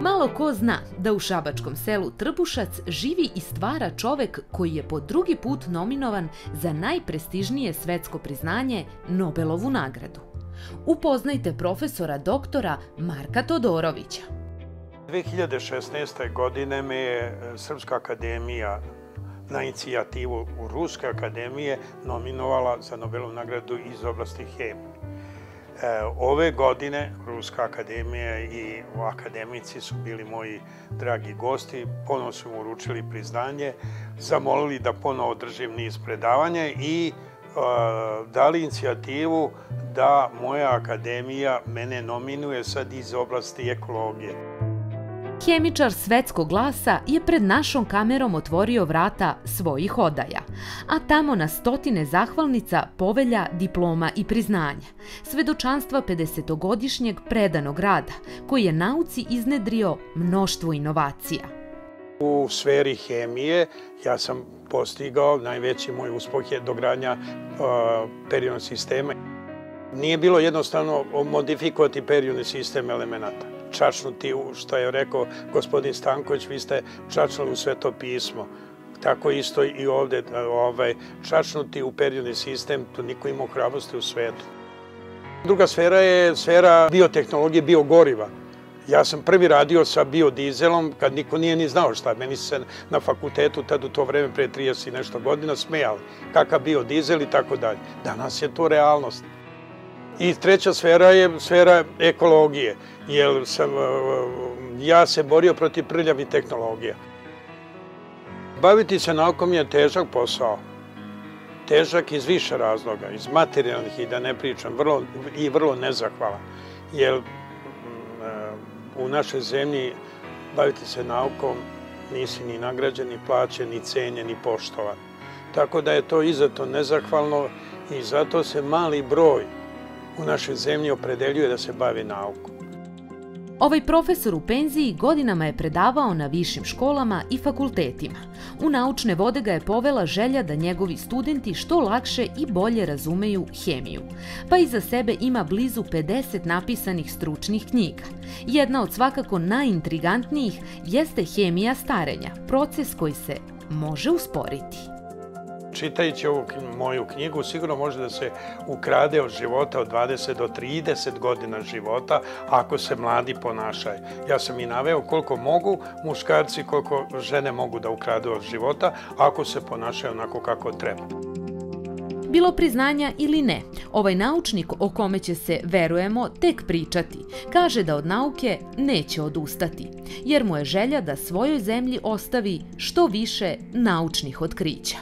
Malo ko zna da u šabačkom selu Trbušac živi i stvara čovek koji je po drugi put nominovan za najprestižnije svetsko priznanje Nobelovu nagradu. Upoznajte profesora doktora Marka Todorovića. 2016. godine me je Srpska akademija na inicijativu Ruske akademije nominovala za Nobelovu nagradu iz oblasti hemije. Ove godine Ruska akademija i akademici su bili moji dragi gosti, ponovo su mu uručili priznanje, zamolili da ponovo održim niz predavanja i dali inicijativu da moja akademija mene nominuje sad iz oblasti ekologije. Hemičar svetskog glasa je pred našom kamerom otvorio vrata svojih odaja, a tamo na stotine zahvalnica, povelja, diploma i priznanja, svedočanstva 50-godišnjeg predanog rada, koji je nauci iznedrio mnoštvo inovacija. U sferi hemije ja sam postigao, najveći moj uspeh je dogradnja periodnog sistema. Nije bilo jednostavno modifikovati periodni sistem elemenata. Čačnuti, što je rekao gospodin Stanković, vi ste čačnuli u Sveto pismo. Tako isto i ovde, čačnuti u periodni sistem, to niko ima hrabrosti u svetu. Druga sfera je sfera biotehnologije, biogoriva. Ja sam prvi radio sa biodizelom kad niko nije ni znao šta. Meni se na fakultetu, tad u to vreme, pre 30 i nešto godina, smejali. Kakav biodizel i tako dalje. Danas je to realnost. I treća sfera je sfera ekologije, jer ja se borio protiv prljavih tehnologija. Baviti se naukom je težak posao. Težak iz više razloga, iz materijalnih i da ne pričam, vrlo nezahvalan. Jer u našoj zemlji baviti se naukom nisi ni nagrađen, ni plaćen, ni cenjen, ni poštovan. Tako da je to izuzetno nezahvalno i zato se mali broj u našoj zemlji opredeljuje da se bavi naukom. Ovaj profesor u penziji godinama je predavao na višim školama i fakultetima. U naučne vode ga je povela želja da njegovi studenti što lakše i bolje razumeju hemiju. Pa iza sebe ima blizu 50 napisanih stručnih knjiga. Jedna od svakako najintrigantnijih jeste hemija starenja, proces koji se može usporiti. Čitajući ovu moju knjigu, sigurno može da se ukrade od života od 20 do 30 godina života ako se mladi ponašaju. Ja sam i naveo koliko mogu muškarci, koliko žene mogu da ukradu od života ako se ponašaju onako kako treba. Bilo priznanja ili ne, ovaj naučnik o kome će se, verujemo, tek pričati, kaže da od nauke neće odustati, jer mu je želja da svojoj zemlji ostavi što više naučnih otkrića.